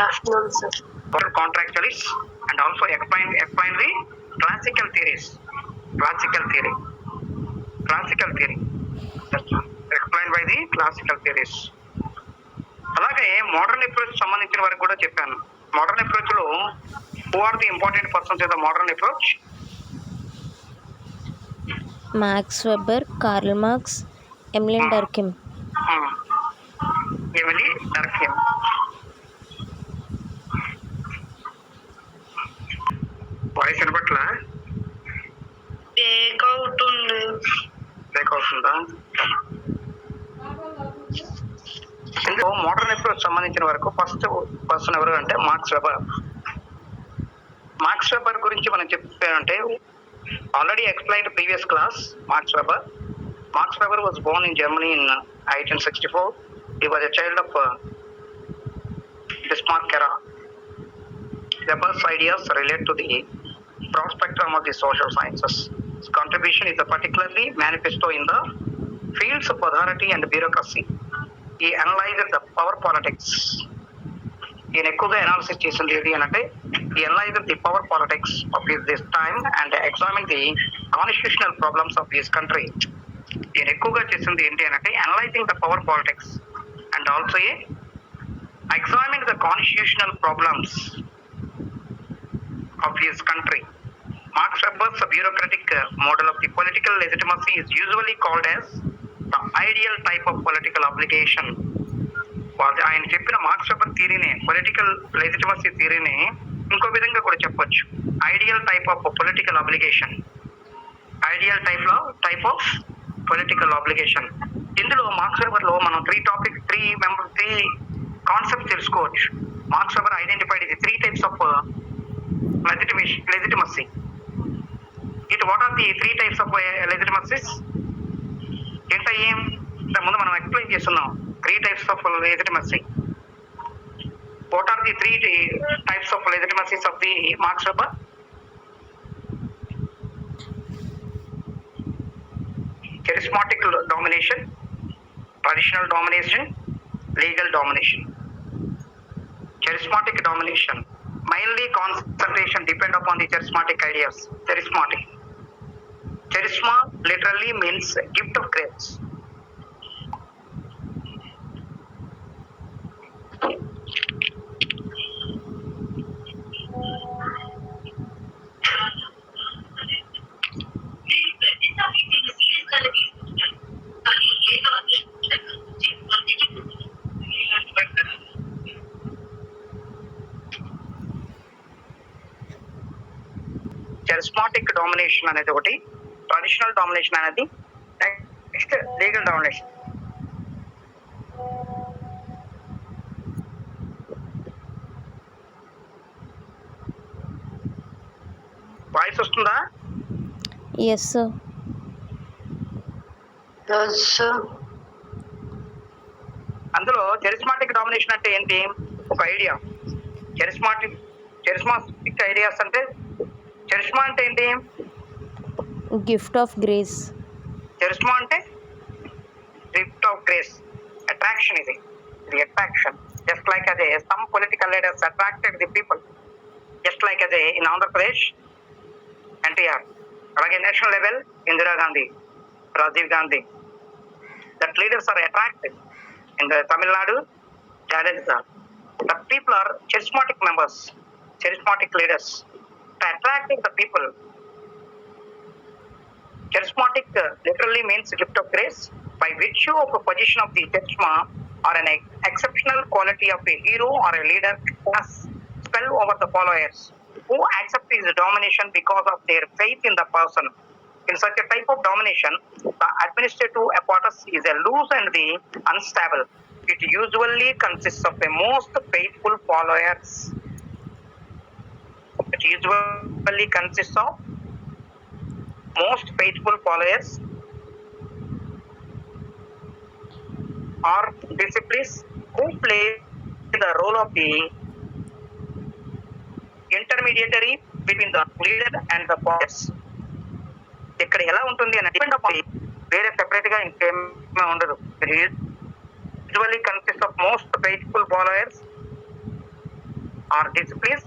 Afternoon, sir. Contractualists and also explain the classical theories. Classical theory. Classical theory. That's explained by the classical theories. అలాగే modern approach సంబంధించిన వరకు కూడా చెప్పాను. Modern approach లో who are the important persons in the modern approach? Max Weber, Karl Marx, Emile Durkheim. Emile Durkheim. Voice వినపట్లా? Break అవుతుందా? ఇందులో modern approach సంబంధించిన వరకు ఫస్ట్ పర్సన్ ఎవరు అంటే మార్క్స్ వెబర్. మార్క్స్ వెబర్ గురించి మనం చెప్పారంటే already explained previous class. Marks weber was born in Germany in 1864. He was a child of Bismarck era. Weber's ideas relate to the broad spectrum of the social sciences. His contribution is particularly manifesto in the fields of authority and bureaucracy. He analyzed the power politics. ఈయన ఎక్కువగా analysis చేసింది ఏది అంటే he analyzed the power politics of this time and examined the constitutional problems of his country. ఈయన ఎక్కువగా చేసింది ఏంటి అంటే analysing the power politics and also examine the constitutional problems of his country. Marx Weber's bureaucratic model of the political legitimacy is usually called as the ideal type of political obligation. ఆయన చెప్పిన Marx Weber థియరీని, political legitimacy థియరీని ఇంకో విధంగా కూడా చెప్పొచ్చు, ideal type of political obligation. Ideal type of political obligation. ఇందులో Marx Weber లో మనం త్రీ కాన్సెప్ట్ తెలుసుకోవచ్చు. మార్క్స్ వెబర్ ఐడెంటిఫైడ్ ఇది 3 types of legitimacy. What are the 3 types of legitimacies ఏంటయ్యి? ముందు మనం ఎక్స్ప్లెయిన్ చేస్తున్నాం 3 types of legitimacy. What are the 3 types of legitimacies of the Marx Weber? Charismatic domination, traditional domination, legal domination. Charismatic domination, mainly concentration depend upon the charismatic ideas. Charisma literally means gift of grace. Charismatic domination అనేది ఒకటి, traditional domination అనేది, next legal domination. Voice వస్తుందా? Yes, sir. అందులో charismatic domination అంటే ఏంటి? ఒక idea. Charismatic ideas అంటే, charisma అంటే ఏంటి? Gift of grace. చరిస్మా అంటే గిఫ్ట్ ఆఫ్ గ్రేస్, అట్రాక్షన్. ఇది అట్రాక్షన్. జస్ట్ లైక్ అదే some political leaders attracted the people, just like అదే ఇన్ ఆంధ్రప్రదేశ్ ఎన్టీఆర్, అలాగే national level Indira Gandhi, Rajiv Gandhi. That leaders are attracted. In the Tamil Nadu, Jayalalitha. The people are charismatic members, charismatic leaders, to attracting the people. Charismatic literally means gift of grace, by virtue of a position of the charisma or an exceptional quality of a hero or a leader has spell over the followers, who accept his domination because of their faith in the person. In such a type of domination, the administrative apparatus is a loose and the unstable. It usually consists of the most faithful followers. Or disciples who play the role of the intermediary between the leader and the followers. ఇక్కడ ఎలా ఉంటుంది అని depend upon, వేరే separate గా ఇంకేమీ ఉండదు. Usually consist of most faithful followers or disciplines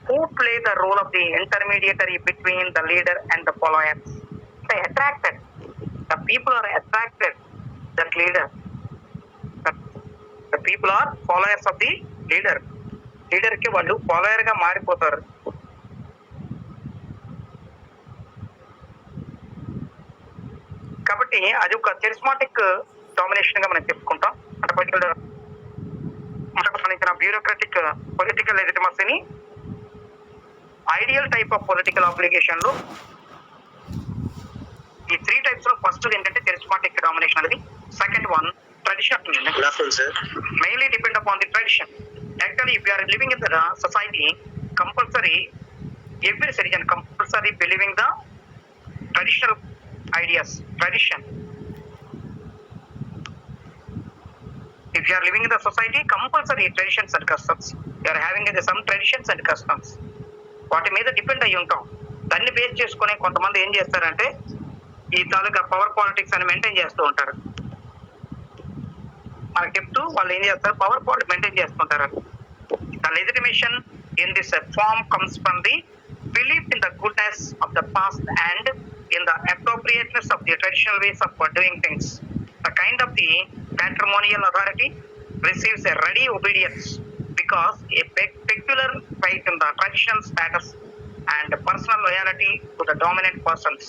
who play the role of the intermediary between the leader and the followers. They attracted. The people are attracted. That leader. The people are followers of the leader. Leader కి వాళ్ళు follower గా మారిపోతారు. కాబట్టి అది ఒక charismatic domination గా మనం చెప్పుకుంటాం. అంటే పర్టికులర్ సంబంధించిన బ్యూరోక్రటిక్ పొలిటికల్ లెజిటిమసీని ideal type of political application లో ఈ 3 టైప్స్ లో ఫస్ట్ ఏంటంటే కెరిస్మాటిక్ డామినేషన్ అనేది. Second one tradition. Mainly depend upon the tradition. Actually, if you are living in the society, compulsory, every citizen compulsory believing the traditional ideas, tradition. If you are living in the society, compulsory traditions and customs. You are having some traditions and customs. వాటి మీద depend అయ్యి ఉంటాం. దాన్ని base చేసుకుని కొంతమంది ఏం చేస్తారంటే ఈ తాలూకా పవర్ పాలిటిక్స్ అని మెయింటైన్ చేస్తూ ఉంటారు. మనకు చెప్తూ వాళ్ళు ఏం చేస్తారు, పవర్ పాలిటిక్స్ మెయింటైన్ చేస్తుంటారు. The legitimation in this form comes from the belief in the goodness of the past and in the appropriateness of the traditional ways of doing things. The kind of the patrimonial authority receives a ready obedience because a peculiar faith in the traditional status and personal loyalty to the dominant persons.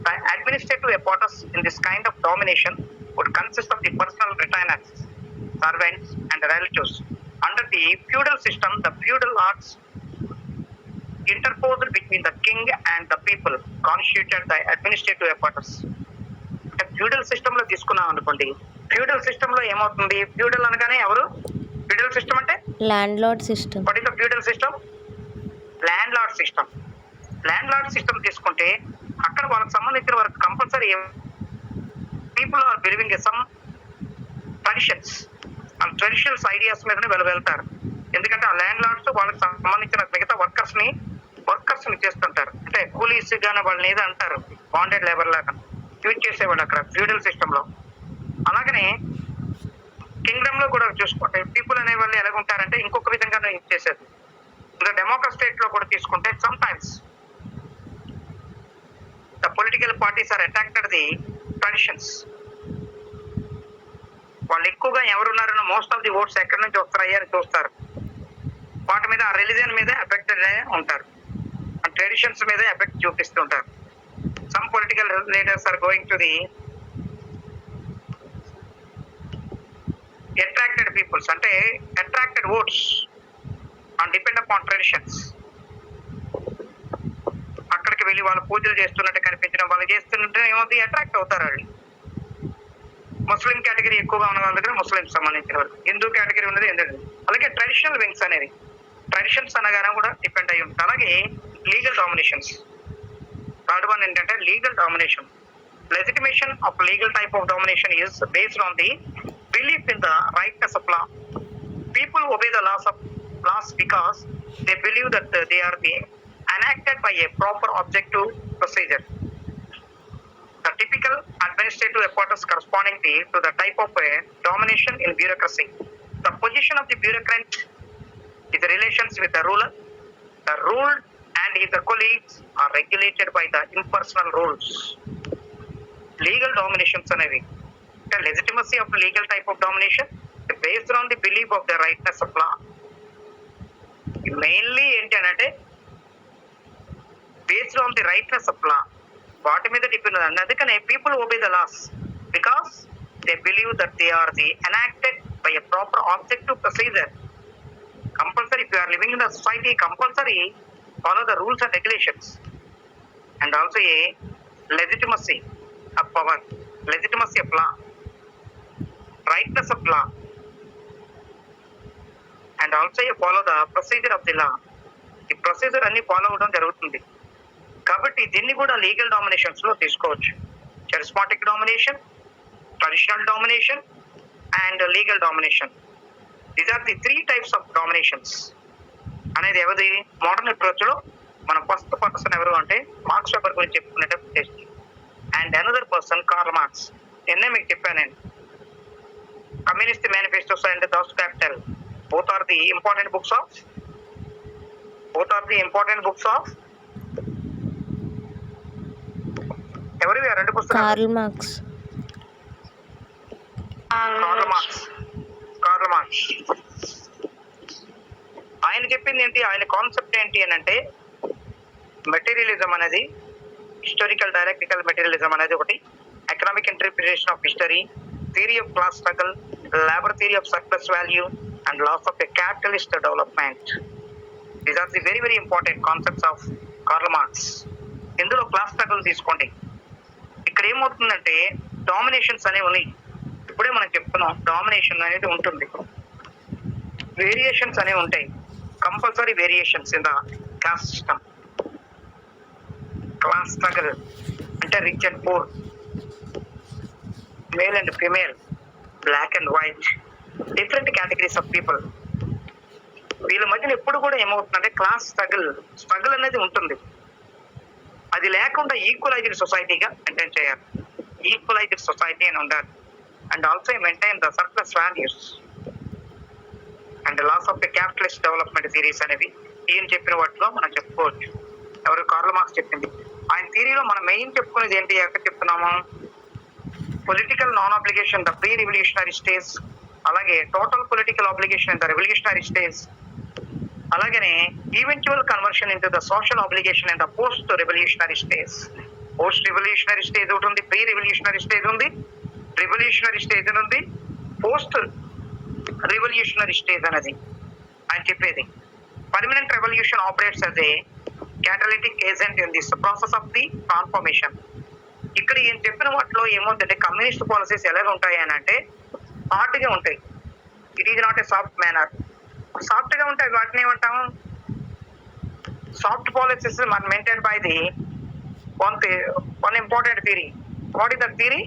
The administrative apparatus in this kind of domination would consist of the personal retainers, servants and relatives. Under the feudal system, the feudal lords interposed between the king and the people constituted the administrative apparatus. అంటే feudal system లో తీసుకున్నాం అనుకోండి, feudal system లో ఏమవుతుంది, feudal అనగానే ఎవరు, feudal system అంటే land lord system. What is the feudal system? Land lord system. Land lord system తీసుకుంటే అక్కడ వాళ్ళకి సంబంధించిన వరకు compulsory people are believing some traditions and traditionals ideas మీదనే వెళ్తారు. ఎందుకంటే ఆ ల్యాండ్ లార్డ్స్ వాళ్ళకి సంబంధించిన మిగతా వర్కర్స్ ని చేస్తుంటారు. అంటే కూలీస్ గానే వాళ్ళని ఏదో అంటారు, బాండెడ్ లేబర్ లాగా యూజ్ చేసేవాళ్ళు అక్కడ ఫ్యూడల్ సిస్టమ్ లో. అలాగనే కింగ్డమ్ లో కూడా చూసుకుంటే పీపుల్ అనే వాళ్ళు ఎలాగుంటారంటే ఇంకొక విధంగా యూజ్ చేసేది. ఇంకా డెమోక్రట్ స్టేట్ లో కూడా తీసుకుంటే sometimes the political parties are attracted the traditions. వాళ్ళు ఎక్కువగా ఎవరున్నారో మోస్ట్ ఆఫ్ ది ఓట్స్ ఎక్కడి నుంచి వస్తారని చూస్తారు. వాటి మీద ఆ రిలీజియన్ మీద ఎఫెక్టెడ్ ఉంటారు, ట్రెడిషన్స్ మీద ఎఫెక్ట్ చూపిస్తుంటారు. Some political leaders are going to the attracted peoples, అంటే attracted votes and depend upon traditions. అక్కడికి వెళ్ళి వాళ్ళు పూజలు చేస్తున్నట్టు కనిపించడం, వాళ్ళు చేస్తుంటే ఏమవుతుంది, అట్రాక్ట్ అవుతారు వాళ్ళు. ముస్లిం కేటగిరీ ఎక్కువగా ఉన్న వాళ్ళ దగ్గర ముస్లింస్ సంబంధించిన వాళ్ళు, హిందూ కేటగిరీ ఉన్నది హిందూ. అలాగే ట్రెడిషనల్ వింగ్స్ అనేది ట్రెడిషన్స్ అనగానే కూడా డిపెండ్ అయ్యి ఉంటుంది. అలాగే లీగల్ డామినేషన్స్. థర్డ్ వన్ ఏంటంటే legal domination. Legitimation of legal type of domination is based on the belief in the rightness of law. People obey the laws because they believe that they are enacted by a proper objective procedure. The typical administrative apparatus corresponding to the type of domination in bureaucracy. The position of the bureaucrat is the relations with the ruler. The ruled and his colleagues are regulated by the impersonal rules. Legal dominations అనేవి. The legitimacy of legal type of domination is based on the belief of the rightness of law. Mainly ఏంటంటే based on the rightness of law. వాటి మీద depend అవుతుంది. అందుకనే people obey the laws because they believe that they are enacted by a proper objective procedure. Compulsory, if you are living in the society, compulsory follow the rules and regulations. And also a legitimacy of power, legitimacy of law, rightness of law, and also you follow the procedure of the law. ఈ procedure అన్ని follow అవడం జరుగుతుంది. కాబట్టి దీన్ని కూడా legal dominations లో తీసుకోవచ్చు. charismatic domination, traditional domination and legal domination. These are the 3 types of dominations. అనేది ఎవరి మోడర్న్ అప్రోచ్ లో మన ఫస్ట్ పర్సన్ ఎవరు అంటే మార్క్స్ వెబర్ గురించి చెప్పుకునేటప్పుడు and another person Karl Marx. నిన్నే మీకు చెప్పాను నేను, communist manifestos and Das Kapital both are the important books of ఎవరివి ఆ రెండు పుస్తకాలు? Karl Marx. కార్ల్ మార్క్స్ ఆయన చెప్పింది ఏంటి, ఆయన కాన్సెప్ట్ ఏంటి అని అంటే మెటీరియలిజం అనేది, హిస్టారికల్ డైయాలెక్టికల్ మెటీరియలిజం అనేది ఒకటి, economic interpretation of history, theory of class struggle, labour theory of surplus value and laws of a capitalist development. These are the very very important concepts of Karl Marx. ఇందులో class struggle తీసుకోండి. ఇక్కడ ఏమవుతుందంటే dominations అనేవి ఉన్నాయి. ఇప్పుడే మనం చెప్తున్నాం domination అనేది ఉంటుంది, వేరియేషన్స్ అనేవి ఉంటాయి, compulsory variations in the class system. Class struggle అంటే rich and poor, male and female, black and white, different categories of people. వీళ్ళ మధ్యన ఎప్పుడు కూడా ఏమవుతుందంటే క్లాస్ స్ట్రగుల్ అనేది ఉంటుంది. అది లేకుండా ఈక్వలైజ్డ్ సొసైటీగా మెయింటైన్ చేయాలి, ఈక్వలైజ్డ్ సొసైటీ అని ఉండాలి. And also maintain the surplus values and laws of the capitalist development theories అనేవి ఈయన చెప్పిన వాటిలో మనం చెప్పుకోవచ్చు. ఎవరు? కార్ల్ మార్క్స్ చెప్పింది. ఆయన థియరీలో మనం మెయిన్ చెప్పుకునేది ఏంటి, ఎక్కడ చెప్తున్నాము? Political non obligation the pre revolutionary stage, అలాగే total political obligation in the revolutionary stage, అలాగనే eventual conversion into the social obligation in the post revolutionary stage. Post revolutionary stage ఒకటి ఉంది, ప్రీ రెవల్యూషనరీ స్టేజ్ ఉంది, revolutionary stage అని ఉంది, post revolutionary stage అనేది ఆయన చెప్పేది. Permanent revolution operates as a catalytic agent in this process of the transformation. ఇక్కడ ఈయన చెప్పిన వాటిలో ఏమవుతుందంటే కమ్యూనిస్ట్ పాలసీస్ ఎలాగ ఉంటాయి అని అంటే హార్డ్ గా ఉంటాయి. It is not a soft manner. Soft గా ఉంటాయి, వాటిని ఏమంటాము? సాఫ్ట్ పాలసీస్ మనం maintain by the one important theory. What is the theory?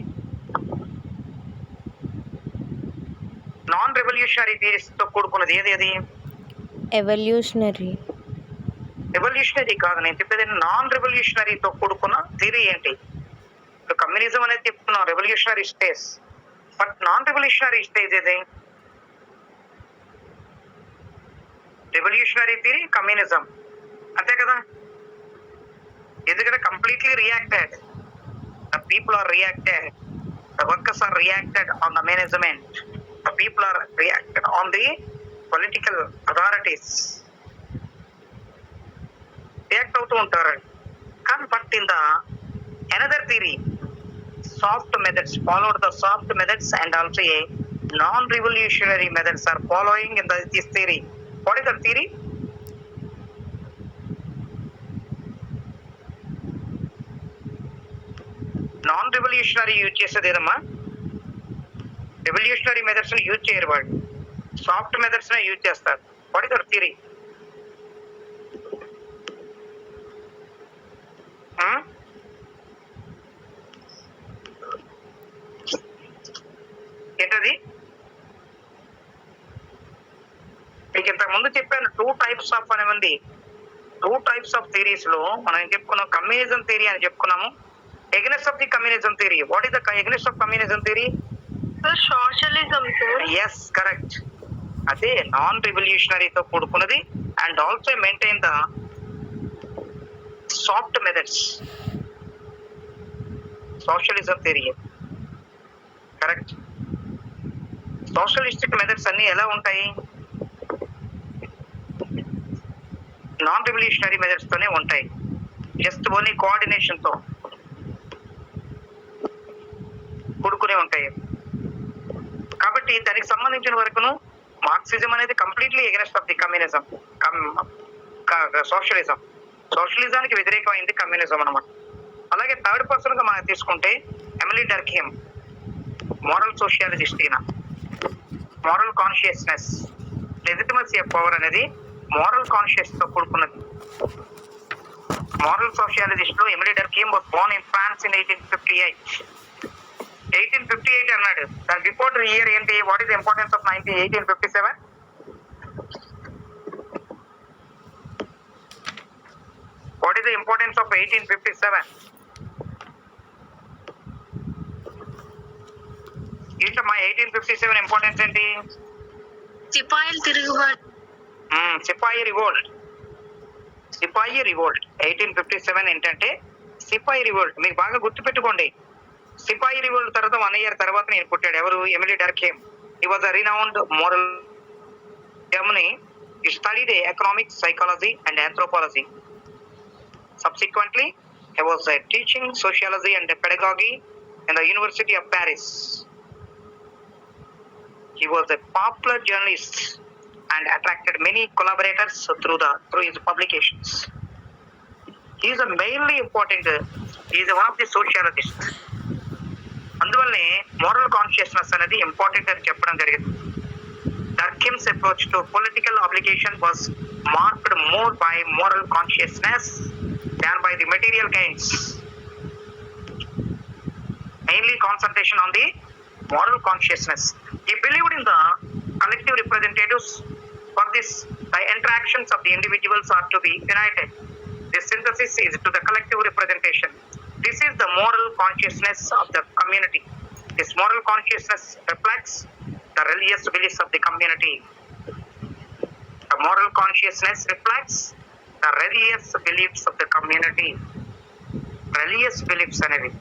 Non revolutionary theories తో కూడుకున్నది ఏది? అది ఎవల్యూషనరీ కాదు, నేను చెప్పేది నాన్ రెవల్యూషనరీతో కూడుకున్న థియరీ ఏంటి? ఇప్పుడు కమ్యూనిజం అనేది చెప్తున్నాం revolutionary stage, but non revolutionary stage ఏది? రెవల్యూషనరీ థియరీ కమ్యూనిజం, అంతే కదా? ఎందుకంటే completely reacted, the people are reacted, the workers are reacted on the management, the people are reacted on the political authorities, react అవుతూ ఉంటారు. కానీ but in the another theory soft methods followed the soft methods and also a non-revolutionary methods are following in this theory. What is the theory? Non-revolutionary use చేసేది ఏదమ్మా? Revolutionary methods use చేయరు వాళ్ళు, soft methods use చేస్తారు. What is the theory? ఏంటది? మీకు ఇంతకు ముందు చెప్పాను టూ టైప్స్ ఆఫ్ థియరీస్ లో మనం ఏం చెప్పుకున్నాం? కమ్యూనిజం థియరీ అని చెప్పుకున్నాము, against of the communism theory. What is the against of communism theory? Socialism. Yes, correct. అదే నాన్ రెవల్యూషనరీతో కూడుకున్నది and also maintain the soft methods. Socialism theory correct. Socialistic methods అన్ని ఎలా ఉంటాయి? నాన్ రెవల్యూషనరీ మెథడ్స్ తోనే ఉంటాయి, జస్ట్ ఓన్లీ కోఆర్డినేషన్ తో కూడుకునే ఉంటాయి. కాబట్టి దానికి సంబంధించిన వరకును మార్క్సిజం అనేది completely against of the communism, సోషలిజానికి వ్యతిరేకమైంది కమ్యూనిజం అన్నమాట. అలాగే థర్డ్ పర్సన్ గా మనం తీసుకుంటే ఎమిలీ డర్కీమ్, మోరల్ సోషియాలజిస్ట్. ఈయన moral consciousness, legitimacy of power అనేది మోరల్ కాన్షియస్ తో కూడుకున్నది. మోరల్ సోషియాలజిస్ట్ లో Emile Durkheim was born in France in 1858 అన్నాడు. దాని బిఫోర్ ఇయర్ ఏంటి? What is the importance of 1857? What is the importance of 1857? ఏంటమ్మా 1857 importance ఏంటి? సిపాయిలు తిరుగుబాటు. సిపాయి రివోల్ట్. 1857 ఏంటంటే సిపాయి రివోల్ట్. మీకు బాగా గుర్తుపెట్టుకోండి. సిపాయి రివోల్ట్ తర్వాత 1 year తర్వాత నేను పుట్టాడు. ఎవరు? Emile Durkheim. He was a renowned moral Germany. He studied economics, psychology and anthropology. Subsequently, he was teaching sociology and pedagogy in the University of Paris. He was a popular journalist and attracted many collaborators through his publications. He is a mainly important. He is one of the sociologists. అందువల్లనే moral consciousness అనేది important అని చెప్పడం జరిగింది. Durkheim's approach to political obligation was marked more by moral consciousness than by the material gains. Mainly concentration on the moral consciousness. He believed in the collective representatives. For this, the interactions of the individuals are to be united. The synthesis is to the collective representation. This is the moral consciousness of the community. This moral consciousness reflects the religious beliefs of the community. The moral consciousness reflects the religious beliefs of the community. Religious beliefs అనేవి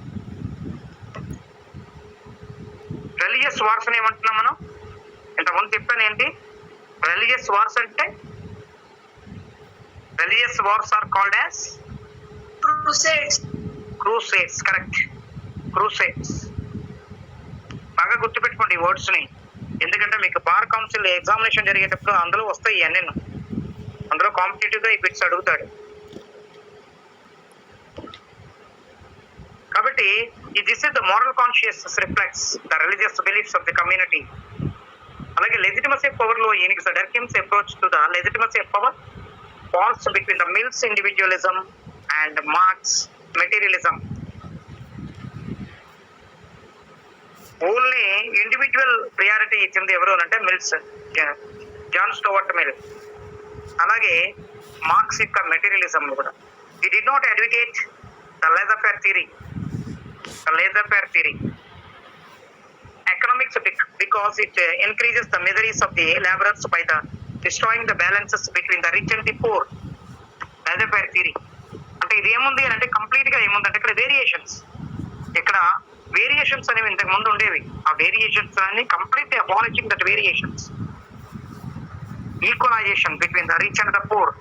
religious wars అని ఏమంటున్నాం మనం? ఇంతకుముందు చెప్పాను ఏంటి religious wars అంటే? Religious wars are called as crusades. Correct, crusades. బాగా గుర్తుపెట్టుకోండి ఈ వర్డ్స్ ని, ఎందుకంటే మీకు బార్ కౌన్సిల్ ఎగ్జామినేషన్ జరిగేటప్పుడు అందులో వస్తాయి ఇవన్నీ. అందులో కాంపిటేటివ్ గా ఈ బిట్స్ అడుగుతాడు. కాబట్టి this is the moral consciousness reflects the religious beliefs of the community. అలాగే లెజిటిమసీ పవర్ లో ఈయనకి Durkheim's approach to the legitimacy of power falls between the Mills individualism and Marx materialism. Only individual priority ఇచ్చింది ఎవరు అంటే Mills, John Stuart Mill. అలాగే Marx యొక్క materialism కూడా. ఈ డి not advocate the laissez theory. Economics because it increases the miseries of the laborers by the destroying the balances between the rich and the poor. Laser theory అంటే ఇది ఏముంది అంటే complete గా ఏముందంటే ఇక్కడ వేరియేషన్స్. ఇక్కడ వేరియేషన్స్ అనేవి ఇంతకు ముందు ఉండేవి. ఆ వేరియేషన్స్ అన్ని complete abolishing that variations. Equalisation between the rich and the poor.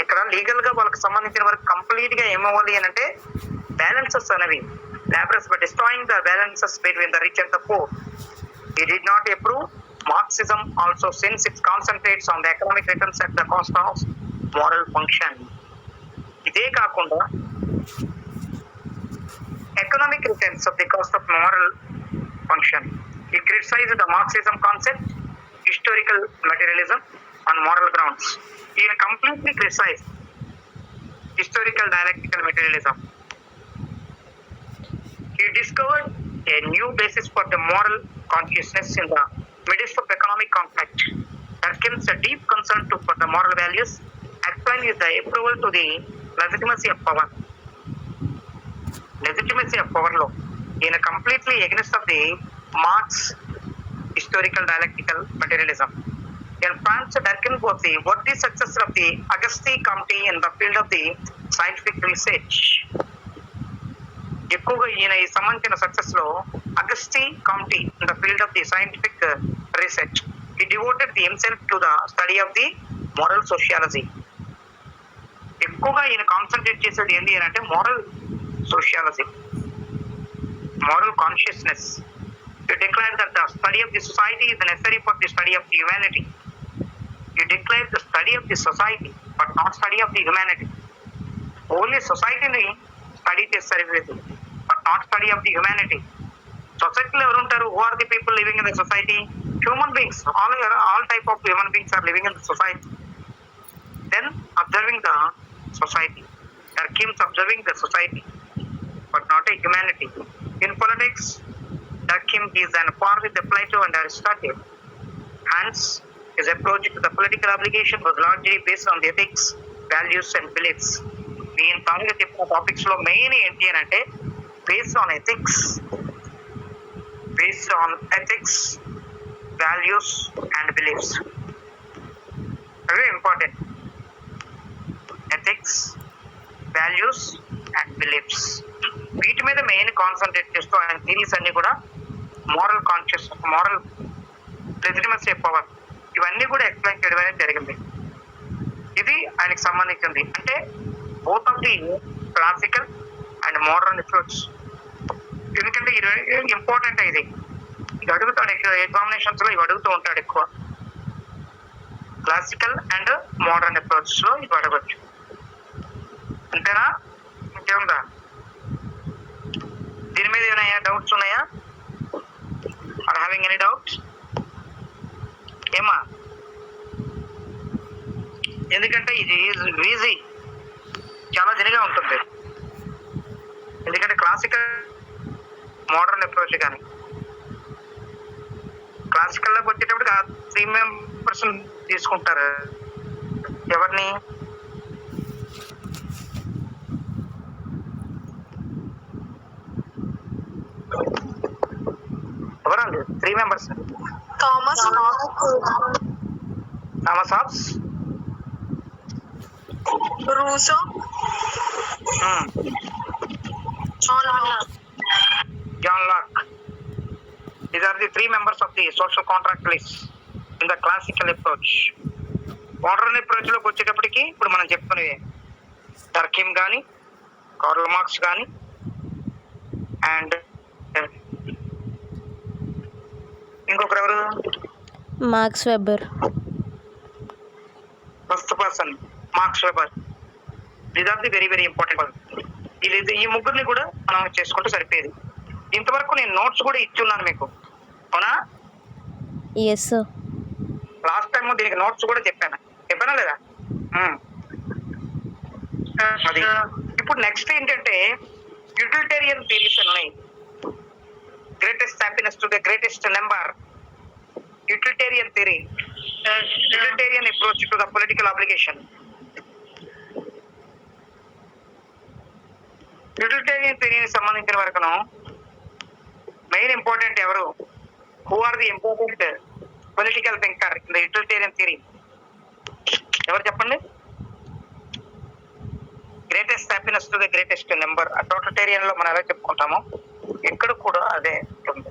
ఇక్కడ లీగల్ గా వాళ్ళకి సంబంధించిన వరకు కంప్లీట్ గా ఏమవ్వాలి అని అంటే బ్యాలెన్సెస్ అనేవి laborers by destroying the balances between the rich and the poor. He did not approve Marxism also since it concentrates on the economic returns at the cost of moral function. ఇదే కాకుండా economic returns of the cost of moral function. He criticized the Marxism concept, historical materialism on moral grounds. He completely criticized historical dialectical materialism. He discovered a new basis for the moral consciousness in the midst of economic conflict. Durkheim's deep concern for the moral values explained with the approval to the legitimacy of power. Legitimacy of power law. In a completely against of the Marx historical dialectical materialism. In France, Durkheim was the worthy successor of the Auguste Comte in the field of the scientific research. ఎక్కువగా ఈయన ఈ సంబంధించిన success లో Auguste Comte in the field of the scientific research. He devoted the himself to the study of the moral sociology. ఎక్కువగా ఈయన concentrate చేసేది ఏంటి అని అంటే moral sociology, moral consciousness. He declared that the study of the society is necessary for the study of the humanity. He declared the study of the society but not study of the humanity. Only సొసైటీని study చేస్తారు but not study of the humanity. సొసైటీలో ఎవరు ఉంటారు? Who are the people living in the society? Human beings. All type of human beings are living in the society. Then observing the society. Durkheim's observing the society but not a humanity. In politics, Durkheim is on par with the Plato and Aristotle. Hence, his approach to the political obligation was largely based on the ethics, values and beliefs. నేను తానుగా చెప్పిన topics లో main ఏంటి అని అంటే based on ethics values and beliefs. Very important. Ethics, values and beliefs. వీటి మీద main concentrate చేస్తూ ఆయన థీరీస్ అన్ని కూడా moral conscious, moral legitimacy power, ఇవన్నీ కూడా ఎక్స్ప్లెయిన్ చేయడం అనేది జరిగింది. ఇది ఆయనకి సంబంధించింది. అంటే both of the classical and modern approach. ఎందుకంటే ఇది ఇంపార్టెంట్. ఇది అడుగుతాడు ఎక్కువ ఎగ్జామినేషన్స్ లో, ఇవి అడుగుతూ ఉంటాడు ఎక్కువ. క్లాసికల్ అండ్ మోడర్న్ అప్రోచ్ లో ఇవి అడగచ్చు. అంతేనా? ఇంకేముందా దీని మీద? ఏమైనా డౌట్స్ ఉన్నాయా? Or having any doubts? ఏమా? ఎందుకంటే ఇది ఈజీ, చాలా జరిగా ఉంటుంది. ఎందుకంటే క్లాసికల్ మోడర్న్ అప్రోచ్ కానీ క్లాసికల్లోకి వచ్చేటప్పటికి 3 మెంబర్స్ తీసుకుంటారు. ఎవరిని? ఎవరండి 3 members? Thomas Thomas Hobbs, Rousseau, John Locke. John Locke. These are the 3 members of the social contract list in the classical approach. Modern approach లోకి వచ్చేటప్పటికి ఇప్పుడు మనం చెప్పుకునేవి టర్కిమ్ కానీ, కార్ల్ మార్క్స్ కానీ, అండ్ ఇంకొకరు ఎవరు? Marx Weber. First person Marx Weber. These are the very very important. ఈ ముగ్గురిని కూడా మనం చేసుకుంటే సరిపోయేది. ఇంతవరకు నేను నోట్స్ కూడా ఇచ్చున్నాను మీకు, అవునా? Yes sir. లాస్ట్ టైం దీనికి నోట్స్ కూడా చెప్పానా లేదా? అది ఇప్పుడు నెక్స్ట్ ఏంటంటే యూటిలిటేరియన్ థియరీస్ ఉన్నాయి. Greatest happiness to the greatest number, utilitarian theory, utilitarian approach to the political obligation. Utilitarian థియరీకి సంబంధించిన వరకును మెయిన్ ఇంపార్టెంట్ ఎవరు? Who are the important political thinker in the utilitarian theory? ఎవరు చెప్పండి? Greatest happiness to the greatest number. Totalitarian లో మనం ఎలా చెప్పుకుంటామో ఇక్కడ కూడా అదే ఉంటుంది.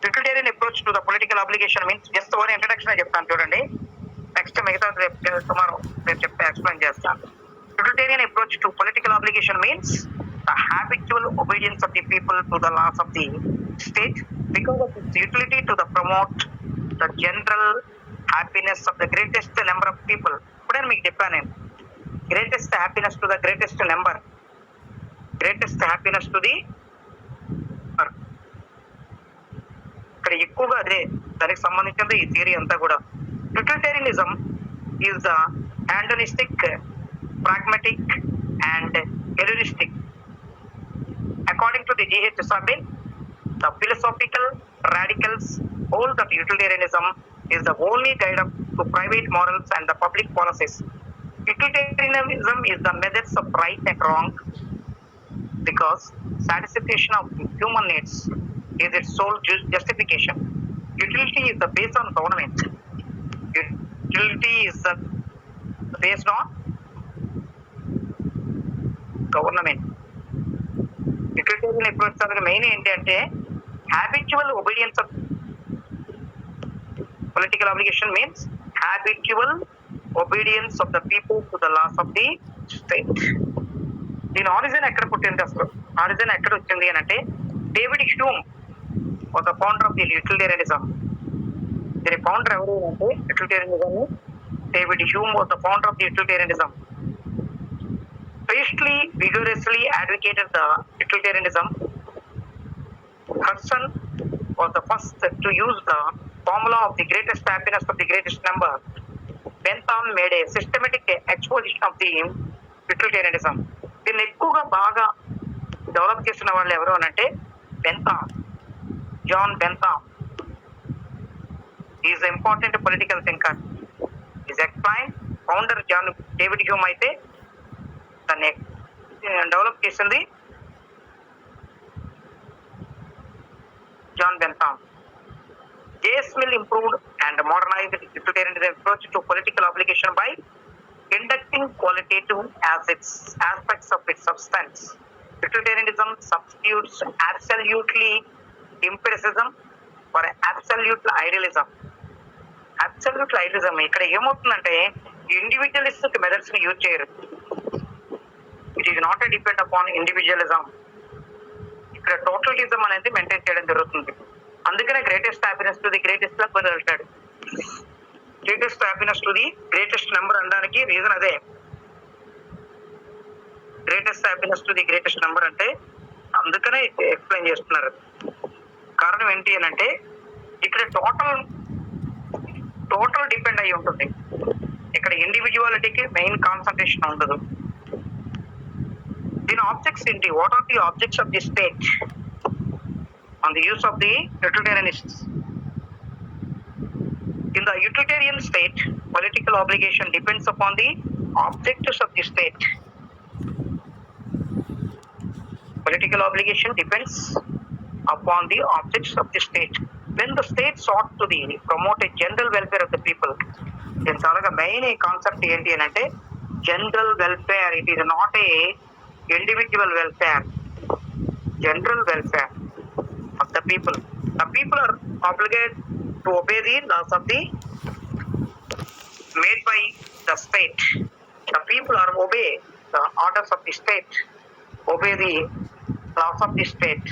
Utilitarian approach to the political obligation means just over introduction చెప్తాను చూడండి. నెక్స్ట్ మిగతా టుమారో నేను చెప్తే ఎక్స్ప్లెయిన్ చేస్తాను. Utilitarian approach to political obligation means the habitual obedience of the people to the laws of the state because of its utility to the promote the general happiness of the greatest number of people. ఇప్పుడే మీకు చెప్పాను నేను, greatest happiness to the greatest number, greatest happiness to the. ఇక్కడ ఎక్కువగా అదే దానికి సంబంధించిన ఈ థియరీ అంతా కూడా. Utilitarianism is the hedonistic, pragmatic and heuristic. According to the G.H. Sabin, the philosophical radicals hold that utilitarianism is the only guide to private morals and the public policies. Utilitarianism is the methods of right and wrong because satisfaction of human needs is its sole justification. Utility is the based on government. Utility is the based on government. Utilitarian approach అనేది main ఏంటి అంటే habitual obedience of political obligation means habitual obedience of the people to the laws of the state. దీని origin ఎక్కడ పుట్టింది? అసలు origin ఎక్కడ వచ్చింది అని అంటే David Hume was the founder of the utilitarianism. దీని ఫౌండర్ ఎవరు అంటే utilitarianism David Hume was the founder of the utilitarianism. Priestley vigorously advocated the utilitarianism. Hudson was the first to use the formula of the greatest happiness of the greatest number. Bentham made a systematic exposition of the utilitarianism. దీన్ని ఎక్కువగా బాగా develop చేసిన వాళ్ళు ఎవరు అని అంటే Bentham, John Bentham. Is important political thinker. Is explain founder John David Hume అయితే దాన్ని డెవలప్ చేసింది John Bentham. J.S. Mill improved and modernized utilitarianism approach to political obligation by inducting qualitative as its aspects of its substance. Utilitarianism substitutes absolutely empiricism for absolute idealism. Absolute idealism ఇక్కడ ఏమవుతుందంటే individualistic methods ని use చేయరు. It is not depend upon individualism. ఇక్కడ totalism అనేది maintain చేయడం జరుగుతుంది. అందుకనే greatest happiness to the greatest number అంటాడు. Greatest happiness to the greatest number అనడానికి రీజన్ అదే. Greatest happiness to the greatest number అంటే అందుకనే ఎక్స్ప్లెయిన్ చేస్తున్నారు. కారణం ఏంటి అని అంటే ఇక్కడ టోటల్ డిపెండ్ అయి ఉంటుంది. ఇక్కడ ఇండివిజువాలిటీకి మెయిన్ కాన్సన్ట్రేషన్ ఉండదు. దీని ఆబ్జెక్ట్స్ ఏంటి? What are the objects of the state on the use of the utilitarianists? In the utilitarian state, political obligation depends upon the objectives of the state. Political obligation depends upon the objects of the state. When the state sought to promote a general welfare of the people, then the main concept ఏంటి అని అంటే general welfare. It is not a individual welfare. General welfare of the people. The people are obligated to obey the laws of the made by the state. The people are obey the orders of the state, obey the laws of the state.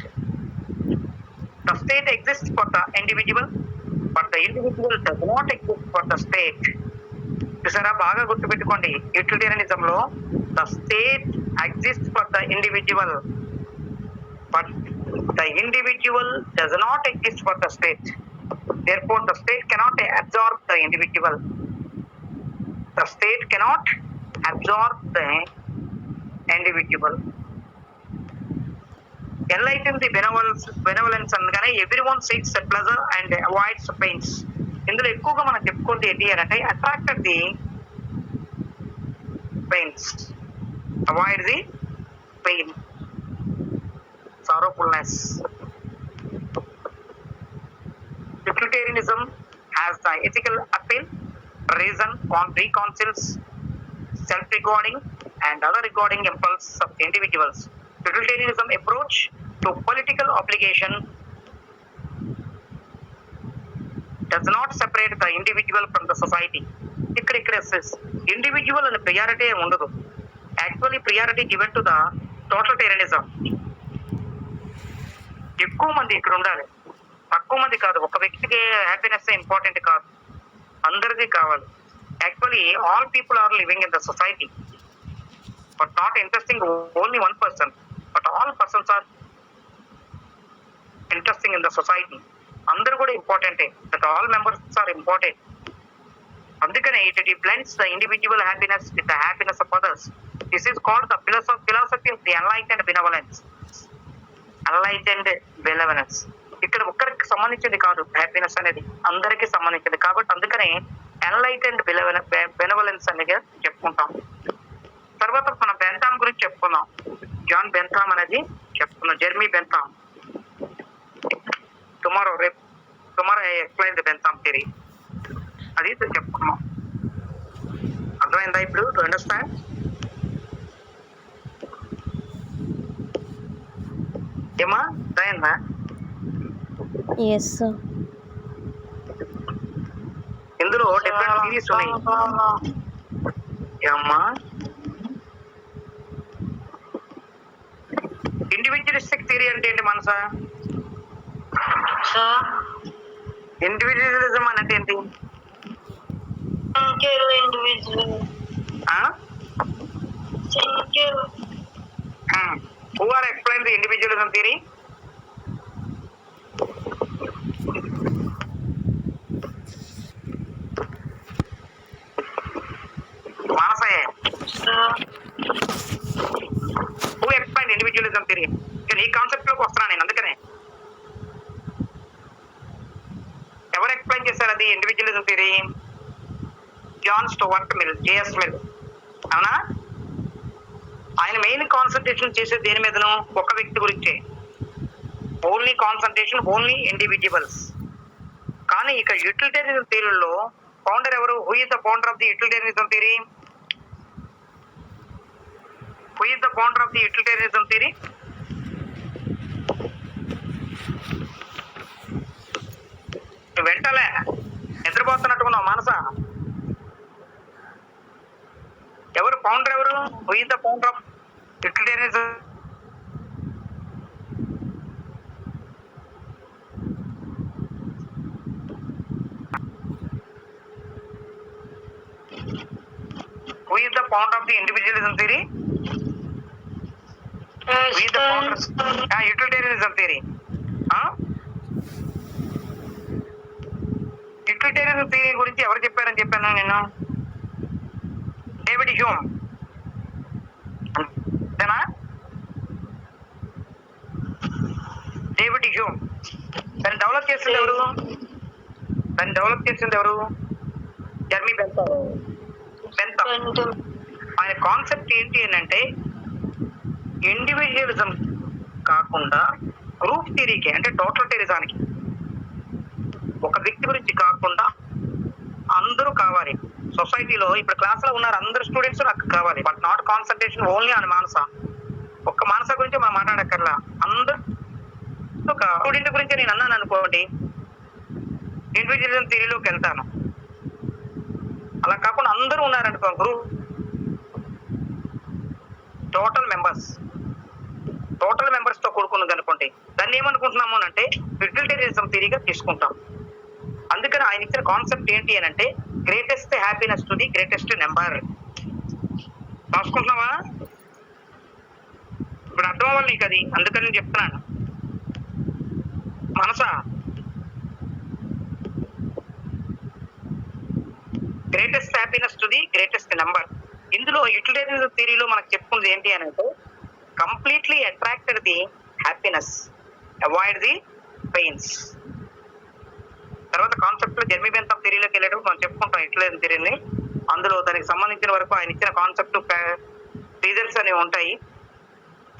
The state exists for the individual, but the individual does not exist for the state. చూసారా, బాగా గుర్తుపెట్టుకోండి. యూటిలిటేరియనిజంలో the state exists for the individual, but the individual does not exist for the state. Therefore, the state cannot absorb the individual. The state cannot absorb the individual. Enlighten the benevolence అనగానే everyone seeks the pleasure and avoids the pains. ఇందులో ఎక్కువగా మనం చెప్పుకోండి ఏంటి అంటే attracted the pains, avoid the pain, sorrowfulness. Utilitarianism has the ethical appeal, reason, reconciles, self-regarding and other regarding impulses of individuals. Utilitarianism approach to political obligation does not separate the individual from the society. ఇక్కడ individual అనే priority ఉండదు. Actually priority given to the totalitarianism. ఎక్కువ మంది ఇక్కడ ఉండాలి, తక్కువ మంది కాదు. ఒక వ్యక్తికి హ్యాపీనెస్ ఇంపార్టెంట్ కాదు, అందరికీ కావాలి. Actually all people are living in the society, but not interesting only one person, but all persons are interesting in the society. అందరూ కూడా ఇంపార్టెంటే, but all members are important. అందుకనే it blends the individual happiness with the happiness of others. This is called the philosophy of the enlightened benevolence. Enlightened benevolence ఇక్కడ ఒక్కరికి సంబంధించింది కాదు, happiness అనేది అందరికీ సంబంధించింది. కాబట్టి అందుకనే ఎన్లైటెండ్ బెనవలెన్స్ అనేది చెప్పుకుంటాం. తర్వాత మనం బెంథామ్ గురించి చెప్పుకుందాం. జాన్ బెంథామ్ అనేది చెప్పుకుందాం. Jeremy Bentham. Tomorrow I explain the Bentham theory. అది చెప్పుకున్నాం. అర్థమైందా ఇప్పుడు? To understand? ఏమా అర్థమైందా? Yes sir. ఇందులో డిఫరెంట్ థియరీస్ ఉన్నాయి. ఏమ్మా, ఇండివిజువలిస్టిక్ థియరీ అంటే ఏంటి మనసా? ఇండివిజువలిజం అంటే ఏంటి? Who are explain the individualism theory? Manasaya. Who explain individualism theory? ఈ కాన్సెప్ట్ లోకి వస్తున్నా నేను. అందుకనే ఎవరు ఎక్స్ప్లెయిన్ చేశారు అది individualism theory? John Stuart Mill, JS Mill. అవునా? ఆయన మెయిన్ కాన్సన్ట్రేషన్ చేసేది దేని మీదను? ఒక వ్యక్తి గురించే. Only concentration, only individuals. కానీ ఇక్కడ యూటిలిటేరియనిజం థియరీలో ఫౌండర్ ఎవరు? Who is the founder of the utilitarianism theory? Who is the founder of the utilitarianism theory? వెంటలే నిద్రపోతున్నట్టుకున్నావు మానస. ఎవరు ఫౌండర్ ఎవరు? Who is the founder of utilitarianism? Who is the founder of the individualism theory? Who is the founder? Utilitarianism theory. Utilitarian theory గురించి ఎవరు చెప్పారని చెప్పాను నేను? David Hume. అంతేనా? David Hume. దాన్ని డెవలప్ చేసింది ఎవరు? Jeremy Bentham. ఆయన కాన్సెప్ట్ ఏంటి అని అంటే, ఇండివిజువలిజం కాకుండా గ్రూప్ థియరీకి, అంటే టోటలిటేరిజానికి, ఒక వ్యక్తి గురించి కాకుండా అందరూ కావాలి సొసైటీలో. ఇప్పుడు క్లాస్ లో ఉన్నారు అందరు స్టూడెంట్స్ నాకు కావాలి, బట్ నాట్ కాన్సన్ట్రేషన్ ఓన్లీ అని మానస. ఒక్క మానస గురించి మనం మాట్లాడక్కర్లా, అందరూ స్టూడెంట్ గురించి నేను అన్నాను అనుకోండి, ఇండివిజువలిజం థియరీలోకి వెళ్తాను. అలా కాకుండా అందరూ ఉన్నారనుకో, గ్రూప్ టోటల్ మెంబర్స్ తో కూడుకున్నది అనుకోండి, దాన్ని ఏమనుకుంటున్నాము అంటే యూటిలిటేరియనిజం థియరీగా తీసుకుంటాం. అందుకని ఆయన ఇచ్చిన కాన్సెప్ట్ ఏంటి అని అంటే, greatest happiness to the greatest number. రాసుకుంటున్నావా? ఇప్పుడు అర్థం అవ్వాలి నీకు అది, అందుకని నేను చెప్తున్నాను Manasa. Greatest happiness to the greatest number. ఇందులో యూటిలిటేరియన్ థియరీలో మనకు చెప్పుకున్నది ఏంటి అని అంటే, completely attracted the happiness, avoid the pains. తర్వాత కాన్సెప్ట్ లో జెర్మీ బెంథమ్ థియరీలోకి వెళ్ళేటప్పుడు మనం చెప్పుకుంటాం యూటిలిటేరియన్ థియరీని. అందులో దానికి సంబంధించిన వరకు ఆయన ఇచ్చిన కాన్సెప్ట్ రీజన్స్ అనేవి ఉంటాయి,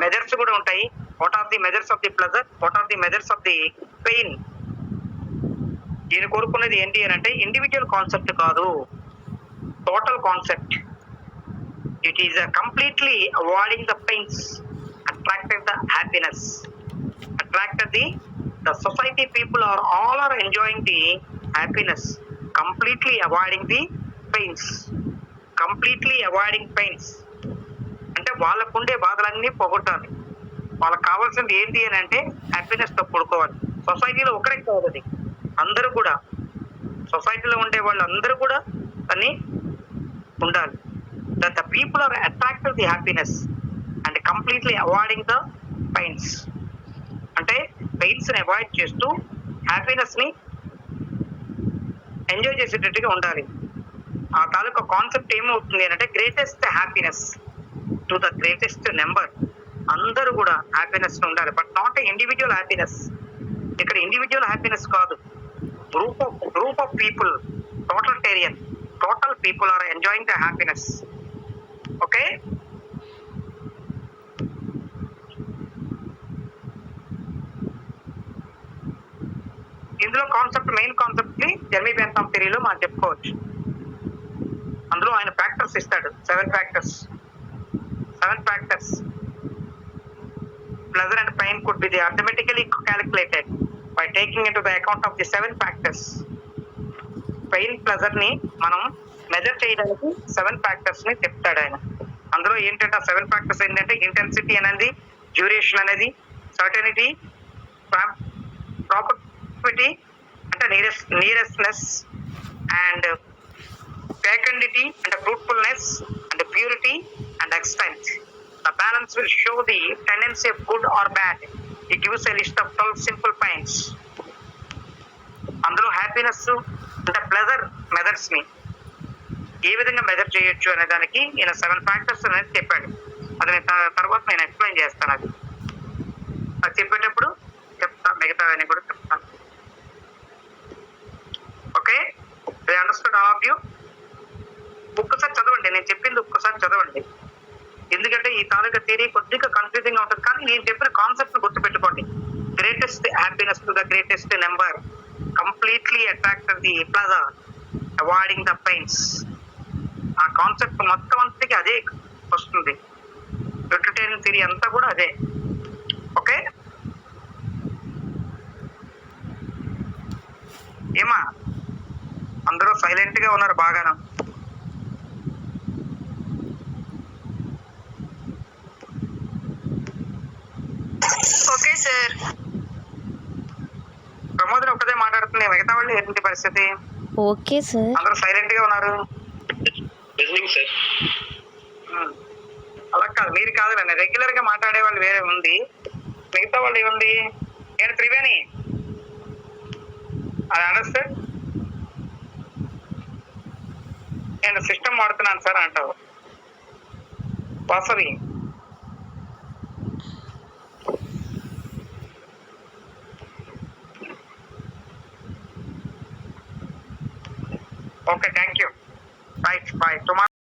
మెజర్స్ కూడా ఉంటాయి. What are the measures of the pleasure, what are the measures of the pain. ఈయన కోరుకునేది ఏంటి అని అంటే, ఇండివిజువల్ కాన్సెప్ట్ కాదు, total concept. It is completely avoiding the pains, attracted the happiness, attracted the society people are all are enjoying the happiness, completely avoiding the pains. అంటే వాళ్ళకుండే బాధలన్నీ పోగొట్టాలి. వాళ్ళకి కావాల్సింది ఏంటి అని అంటే హ్యాపీనెస్ తో కూడుకోవాలి. సొసైటీలో ఒకరే కాదు, అది అందరూ కూడా, సొసైటీలో ఉండే వాళ్ళు అందరూ కూడా అని ఉండాలి. That the people are attracted the happiness and completely avoiding the pains. అంటే పెయిన్స్ ని అవాయిడ్ చేస్తూ హ్యాపీనెస్ ని ఎంజాయ్ చేసేటట్టుగా ఉండాలి. ఆ తాలూకా కాన్సెప్ట్ ఏమవుతుంది అంటే, greatest happiness to the greatest number. అందరూ కూడా హ్యాపీనెస్ ఉండాలి, but not a individual happiness. ఇక్కడ ఇండివిజువల్ హ్యాపీనెస్ కాదు, group of people, total people are enjoying the happiness. Okay, ఇందులో కాన్సెప్ట్, మెయిన్ కాన్సెప్ట్ ని జెర్మీ బెంథమ్ థియరీలో మనం చెప్పుకోవచ్చు. అందులో ఆయన ఫ్యాక్టర్స్ ఇస్తాడు, 7 factors. Pleasure and pain could be arithmetically calculated by taking into the account of the 7 factors. Pain, pleasure ని మనం మెజర్ చేయడానికి 7 ఫ్యాక్టర్స్ ని చెప్తాడు ఆయన. అందులో ఏంటంటే ఆ 7 ఫ్యాక్టర్స్ ఏంటంటే, ఇంటెన్సిటీ అనేది, డ్యూరేషన్ అనేది, సర్టెనిటీ, ప్రాపర్టీ అంటే నీరెస్నెస్, and fecundity and fruitfulness and purity and extent. The balance will show the tendency of good or bad. It gives a list of 12 simple points. అందులో హ్యాపీనెస్ అంటే pleasure methods ని ఏ విధంగా measure చేయొచ్చు అనే దానికి ఈయన 7 factors అనేది చెప్పాడు. అది తర్వాత నేను ఎక్స్ప్లెయిన్ చేస్తాను. అది చెప్పేటప్పుడు చెప్తాను, మిగతావన్నీ కూడా చెప్తాను. Okay, understand all of you? ఒక్కసారి చదవండి, నేను చెప్పింది ఒక్కసారి చదవండి. ఎందుకంటే ఈ తాలూకా థియరీ కొద్దిగా కన్ఫ్యూజింగ్ గా ఉంటుంది, కానీ నేను చెప్పిన కాన్సెప్ట్ ని గుర్తుపెట్టుకోండి. Greatest greatest happiness to the greatest number, completely attracted the pleasure, avoiding the pains. ఆ కాన్సెప్ట్ మొత్తం అంతకి అదే వస్తుంది. యూటిలిటేరియన్ థియరీ అంతా కూడా అదే. ఓకే, ఏమా అందరూ సైలెంట్ గా ఉన్నారు బాగానా? Okay sir. ప్రమోద్ ఒక్కదే మాట్లాడుతుంది, మిగతా వాళ్ళు ఏంటి పరిస్థితి? Okay sir. అందరూ సైలెంట్ గా ఉన్నారు. అలా కాదు, మీరు కాదు, రెగ్యులర్ గా మాట్లాడే వాళ్ళు వేరే ఉంది, మిగతా వాళ్ళు ఏముంది? నేను త్రివేణి, అది అండర్స్టాండ్, నేను సిస్టమ్ వాడుతున్నాను సార్ అంటావు. Vasavi okay, thank you, right, bye. Tomorrow